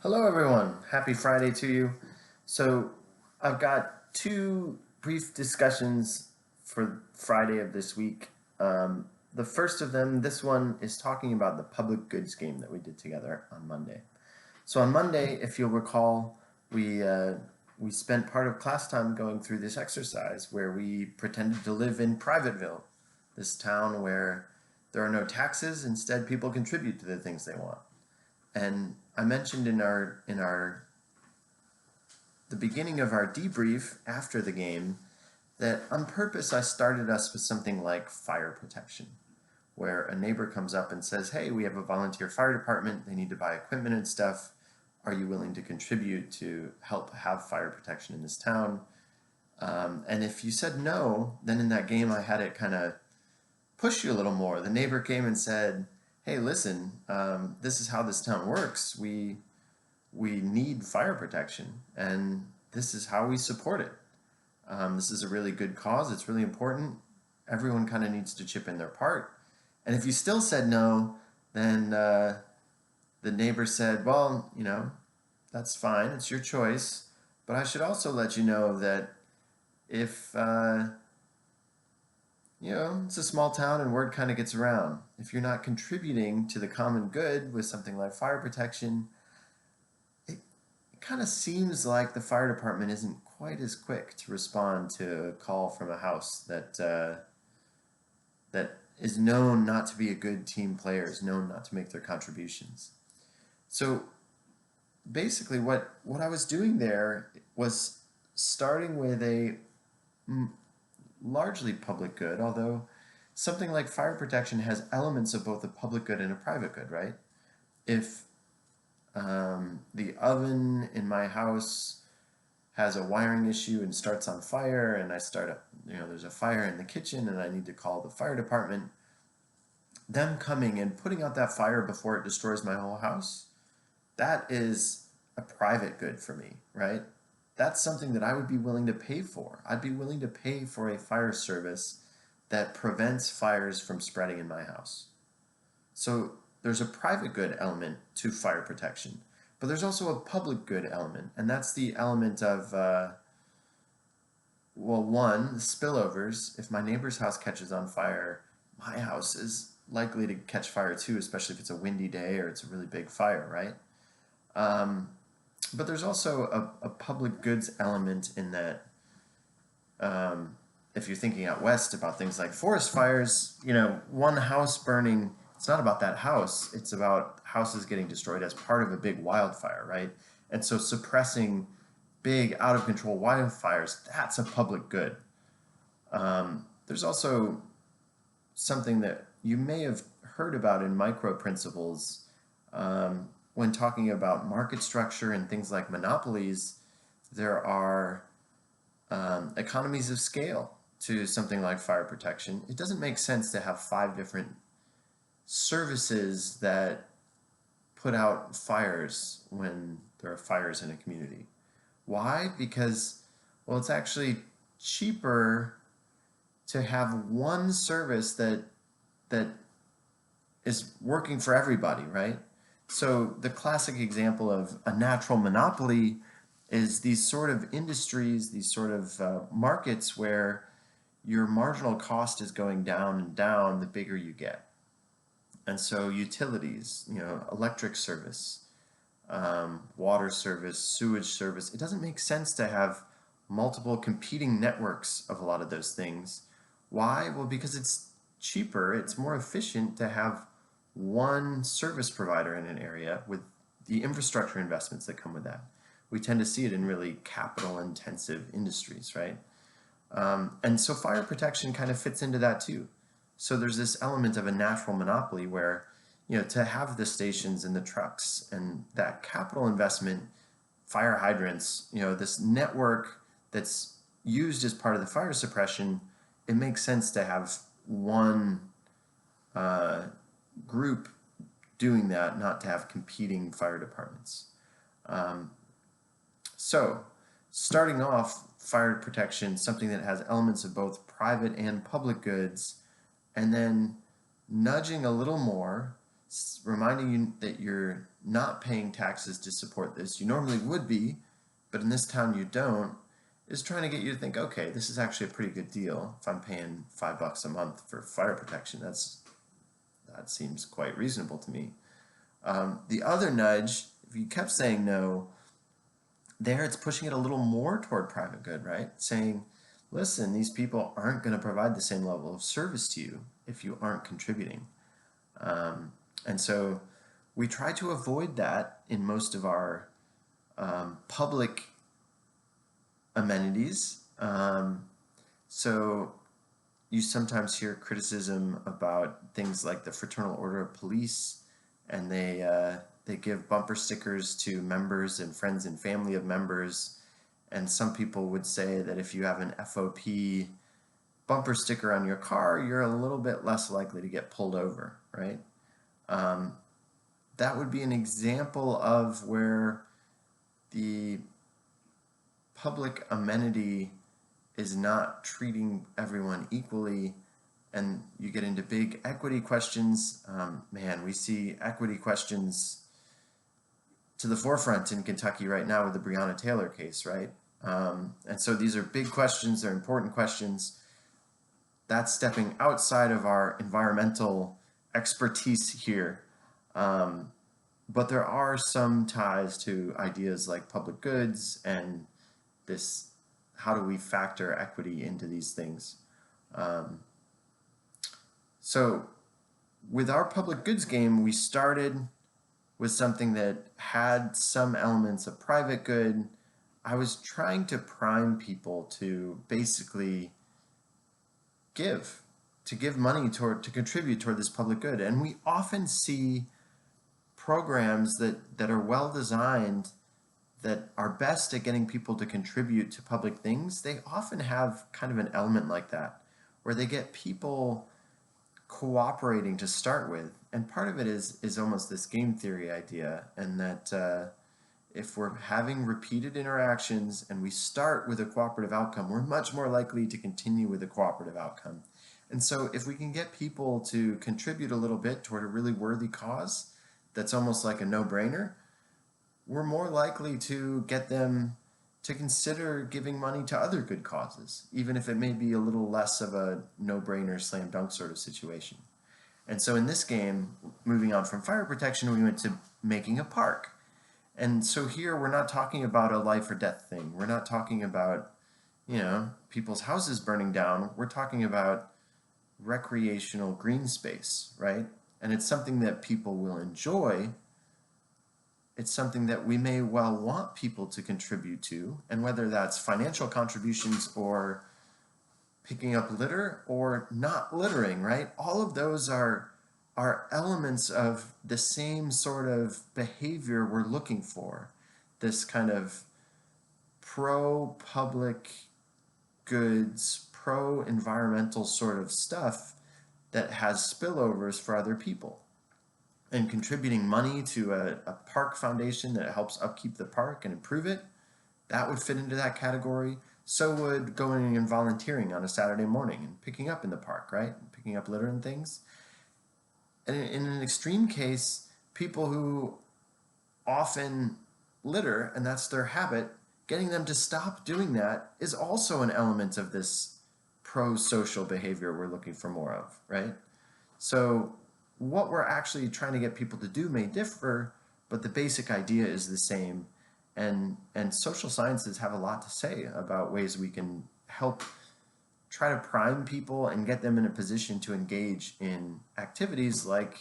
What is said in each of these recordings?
Hello, everyone. Happy Friday to you. So, I've got two brief discussions for Friday of this week. The first of them, this one is talking about the public goods game that we did together on Monday. So, on Monday, if you'll recall, we spent part of class time going through this exercise where we pretended to live in Privateville, this town where there are no taxes. Instead, people contribute to the things they want. And I mentioned in our the beginning of our debrief after the game that on purpose I started us with something like fire protection, where a neighbor comes up and says, "Hey, we have a volunteer fire department. They need to buy equipment and stuff. Are you willing to contribute to help have fire protection in this town?" And if you said no, then in that game I had it kind of push you a little more. The neighbor came and said, "Hey, listen, this is how this town works. We need fire protection, and this is how we support it. This is a really good cause. It's really important. Everyone kind of needs to chip in their part." And if you still said no, then the neighbor said, "Well, that's fine. It's your choice. But I should also let you know that if it's a small town and word kind of gets around. If you're not contributing to the common good with something like fire protection, it kind of seems like the fire department isn't quite as quick to respond to a call from a house that is known not to be a good team player, is known not to make their contributions." So basically, what I was doing there was starting with a largely public good, although something like fire protection has elements of both a public good and a private good, right? If the oven in my house has a wiring issue and starts on fire, and there's a fire in the kitchen and I need to call the fire department, them coming and putting out that fire before it destroys my whole house, that is a private good for me, right? That's something that I would be willing to pay for. I'd be willing to pay for a fire service that prevents fires from spreading in my house. So there's a private good element to fire protection, but there's also a public good element, and that's the element of, one, spillovers. If my neighbor's house catches on fire, my house is likely to catch fire too, especially if it's a windy day or it's a really big fire, right? But there's also a public goods element in that if you're thinking out west about things like forest fires, one house burning, it's not about that house, it's about houses getting destroyed as part of a big wildfire, right? And so suppressing big, out of control wildfires, that's a public good. There's also something that you may have heard about in micro principles when talking about market structure and things like monopolies. There are economies of scale to something like fire protection. It doesn't make sense to have 5 different services that put out fires when there are fires in a community. Why? Because, well, it's actually cheaper to have one service that is working for everybody, right? So the classic example of a natural monopoly is these sort of industries, these sort of markets where your marginal cost is going down and down the bigger you get. And so utilities, electric service, water service, sewage service, it doesn't make sense to have multiple competing networks of a lot of those things. Why? Well, because it's cheaper, it's more efficient to have one service provider in an area with the infrastructure investments that come with that. We tend to see it in really capital intensive industries, right? And so fire protection kind of fits into that too. So there's this element of a natural monopoly where, to have the stations and the trucks and that capital investment, fire hydrants, this network that's used as part of the fire suppression, it makes sense to have one group doing that, not to have competing fire departments. So starting off, fire protection, something that has elements of both private and public goods, and then nudging a little more, reminding you that you're not paying taxes to support this. You normally would be, but in this town you don't, is trying to get you to think, okay, this is actually a pretty good deal. If I'm paying $5 a month for fire protection, that seems quite reasonable to me. The other nudge, if you kept saying no, there it's pushing it a little more toward private good, right? Saying, listen, these people aren't going to provide the same level of service to you if you aren't contributing. And so we try to avoid that in most of our public amenities. So you sometimes hear criticism about things like the Fraternal Order of Police, and they give bumper stickers to members and friends and family of members. And some people would say that if you have an FOP bumper sticker on your car, you're a little bit less likely to get pulled over, right? That would be an example of where the public amenity is not treating everyone equally, and you get into big equity questions. Man, we see equity questions to the forefront in Kentucky right now with the Breonna Taylor case, right? And so these are big questions, they're important questions. That's stepping outside of our environmental expertise here. But there are some ties to ideas like public goods and this, how do we factor equity into these things? So with our public goods game, we started with something that had some elements of private good. I was trying to prime people to basically give money to contribute toward this public good. And we often see programs that are well designed, that are best at getting people to contribute to public things. They often have kind of an element like that, where they get people cooperating to start with. And part of it is almost this game theory idea, and that if we're having repeated interactions and we start with a cooperative outcome, we're much more likely to continue with a cooperative outcome. And so if we can get people to contribute a little bit toward a really worthy cause that's almost like a no-brainer, we're more likely to get them to consider giving money to other good causes, even if it may be a little less of a no-brainer slam dunk sort of situation. And so in this game, moving on from fire protection, we went to making a park. And so here we're not talking about a life or death thing. We're not talking about, people's houses burning down. We're talking about recreational green space, right? And it's something that people will enjoy. It's something that we may well want people to contribute to, and whether that's financial contributions or picking up litter or not littering, right? All of those are elements of the same sort of behavior we're looking for. This kind of pro-public goods, pro-environmental sort of stuff that has spillovers for other people. And contributing money to a park foundation that helps upkeep the park and improve it, that would fit into that category. So would going and volunteering on a Saturday morning and picking up in the park, right? Picking up litter and things. And in an extreme case, people who often litter, and that's their habit, getting them to stop doing that is also an element of this pro-social behavior we're looking for more of, right? So what we're actually trying to get people to do may differ, but the basic idea is the same. And social sciences have a lot to say about ways we can help try to prime people and get them in a position to engage in activities like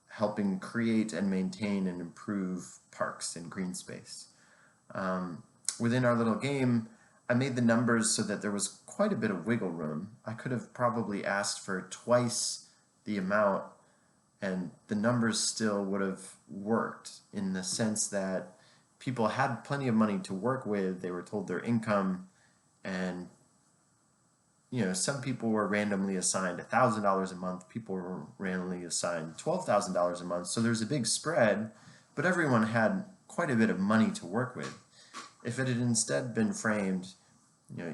helping create and maintain and improve parks and green space. Within our little game, I made the numbers so that there was quite a bit of wiggle room. I could have probably asked for twice the amount, and the numbers still would have worked, in the sense that people had plenty of money to work with. They were told their income, and some people were randomly assigned $1,000 a month. People were randomly assigned $12,000 a month. So there's a big spread, but everyone had quite a bit of money to work with. If it had instead been framed,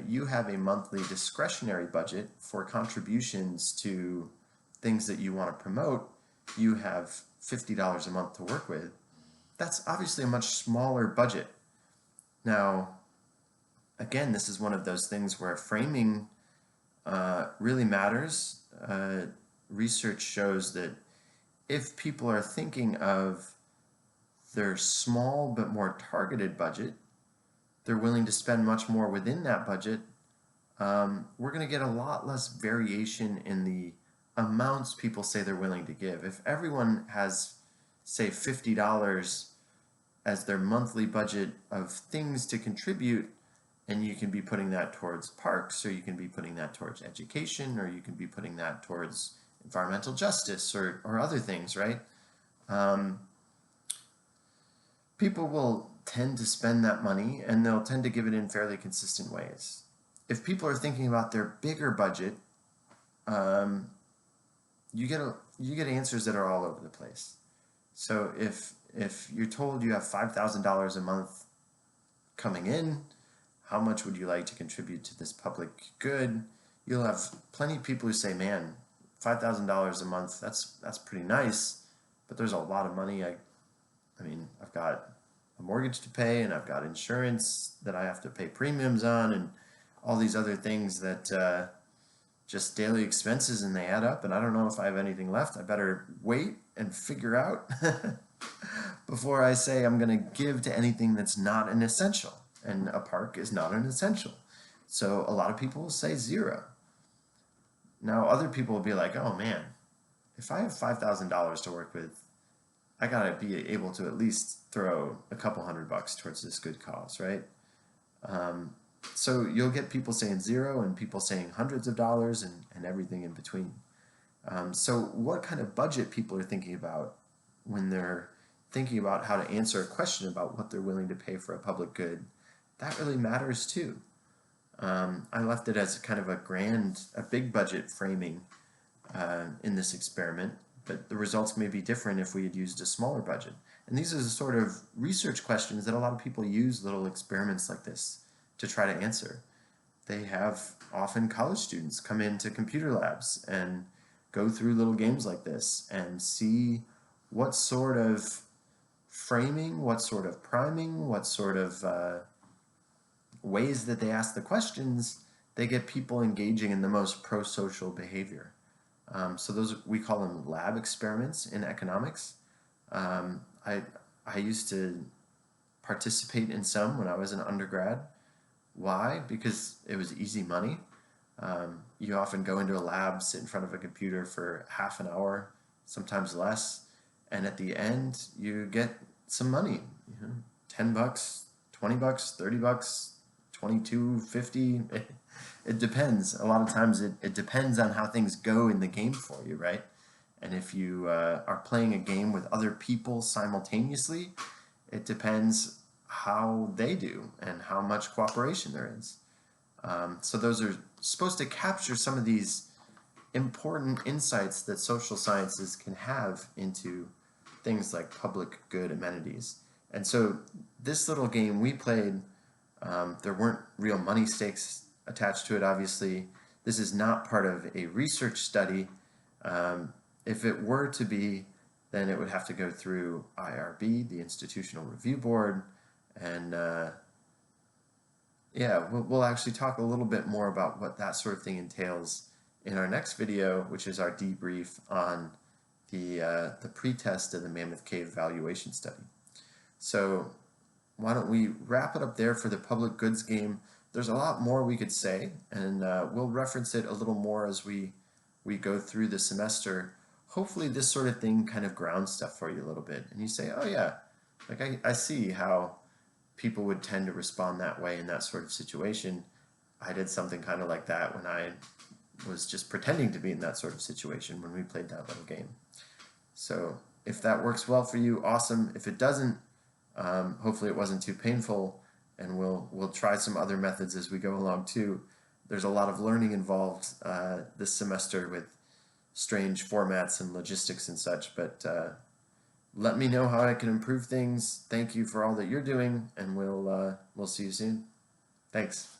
you have a monthly discretionary budget for contributions to things that you want to promote, you have $50 a month to work with, that's obviously a much smaller budget. Now, again, this is one of those things where framing really matters. Research shows that if people are thinking of their small but more targeted budget, they're willing to spend much more within that budget. We're going to get a lot less variation in the amounts people say they're willing to give. If everyone has, say, $50 as their monthly budget of things to contribute, and you can be putting that towards parks, or you can be putting that towards education, or you can be putting that towards environmental justice or other things, right? People will tend to spend that money, and they'll tend to give it in fairly consistent ways. If people are thinking about their bigger budget, you get answers that are all over the place. So if you're told you have $5,000 a month coming in, how much would you like to contribute to this public good? You'll have plenty of people who say, man, $5,000 a month, that's pretty nice, but there's a lot of money. I mean, I've got a mortgage to pay, and I've got insurance that I have to pay premiums on, and all these other things that just daily expenses, and they add up, and I don't know if I have anything left. I better wait and figure out before I say I'm going to give to anything that's not an essential. And a park is not an essential. So a lot of people will say zero. Now other people will be like, oh man, if I have $5,000 to work with, I gotta be able to at least throw a couple $100 towards this good cause, right? So you'll get people saying zero and people saying hundreds of dollars and everything in between. So what kind of budget people are thinking about when they're thinking about how to answer a question about what they're willing to pay for a public good, that really matters too. I left it as kind of a big budget framing in this experiment, but the results may be different if we had used a smaller budget. And these are the sort of research questions that a lot of people use little experiments like this to try to answer. They have often college students come into computer labs and go through little games like this and see what sort of framing, what sort of priming, what sort of ways that they ask the questions, they get people engaging in the most pro-social behavior. So those, we call them lab experiments in economics. I used to participate in some when I was an undergrad. Why? Because it was easy money. You often go into a lab, sit in front of a computer for half an hour, sometimes less, and at the end you get some money. 10 bucks, 20 bucks, 30 bucks, 22, 50. It depends. A lot of times it depends on how things go in the game for you, right? And if you are playing a game with other people simultaneously, it depends how they do and how much cooperation there is. So those are supposed to capture some of these important insights that social sciences can have into things like public good amenities. And so this little game we played, there weren't real money stakes attached to it, obviously. This is not part of a research study. If it were to be, then it would have to go through IRB, the Institutional Review Board, and yeah, we'll actually talk a little bit more about what that sort of thing entails in our next video, which is our debrief on the pretest of the Mammoth Cave valuation study. So why don't we wrap it up there for the public goods game. There's a lot more we could say, and we'll reference it a little more as we go through the semester. Hopefully this sort of thing kind of grounds stuff for you a little bit, and you say, oh yeah, like I see how people would tend to respond that way in that sort of situation. I did something kind of like that when I was just pretending to be in that sort of situation when we played that little game. So if that works well for you, awesome. If it doesn't, hopefully it wasn't too painful, and we'll try some other methods as we go along too. There's a lot of learning involved this semester with strange formats and logistics and such, but let me know how I can improve things. Thank you for all that you're doing, and we'll see you soon. Thanks.